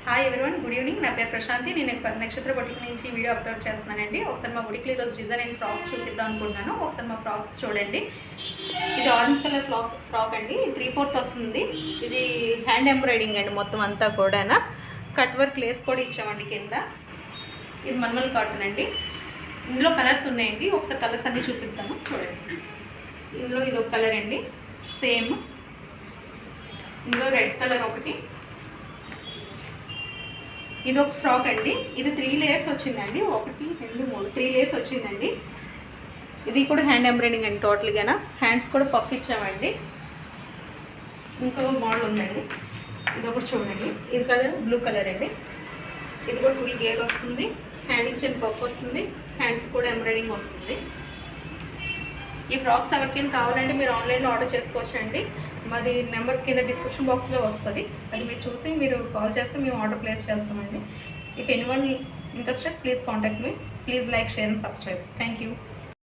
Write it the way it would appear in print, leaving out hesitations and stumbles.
Hi everyone, good evening. నా పేరు ప్రశాంతి. నేను నక్షత్ర బొటిక్ నుంచి వీడియో అప్లోడ్ చేస్తున్నానండి. ఒకసారి మా బొటిక్లో ఈరోజు డిజైన్ అండ్ ఫ్రాక్స్ చూపిద్దాం అనుకుంటున్నాను. ఒకసారి మా ఫ్రాక్స్ చూడండి. ఇది ఆరెంజ్ కలర్ ఫ్రాక్ అండి. 3/4 వస్తుంది. ఇది హ్యాండ్ ఎంబ్రాయిడింగ్ అండి. మొత్తం అంతా కూడా కట్ వర్క్ లేస్ కూడా ఇచ్చామండి కింద. ఇది మల్మల్ కాటన్ అండి. ఇందులో కలర్స్ ఉన్నాయండి. ఒకసారి కలర్స్ అన్నీ చూపిస్తాను చూడండి. ఇందులో ఇది ఒక కలర్ అండి, సేమ్. ఇందులో రెడ్ కలర్ ఒకటి. ఇది ఒక ఫ్రాక్ అండి. ఇది 3 లేయర్స్ వచ్చిందండి. 1 2 3 3 లేయర్స్ వచ్చిందండి. ఇది కూడా హ్యాండ్ ఎంబ్రాయిడింగ్ అండి. టోటల్గా హ్యాండ్స్ కూడా పఫ్ ఇచ్చామండి. ఇంకో మోడల్ ఉందండి. ఇది ఒకటి చూడండి. ఇది కలర్ బ్లూ కలర్ అండి. ఇది కూడా ఫుల్ గేర్ వస్తుంది. హ్యాండ్ ఇచ్చిన పఫ్ వస్తుంది. హ్యాండ్స్ కూడా ఎంబ్రాయిడింగ్ వస్తుంది. ఈ ఫ్రాక్స్ ఎవరికైనా కావాలంటే మీరు ఆన్లైన్లో ఆర్డర్ చేసుకోవచ్చు అండి. మాది నెంబర్ కింద డిస్క్రిప్షన్ బాక్స్లో వస్తుంది. అది మీరు చూసి మీరు కాల్ చేస్తే మేము ఆర్డర్ ప్లేస్ చేస్తామండి. If anyone interested, please contact me. Please like, share and subscribe. Thank you.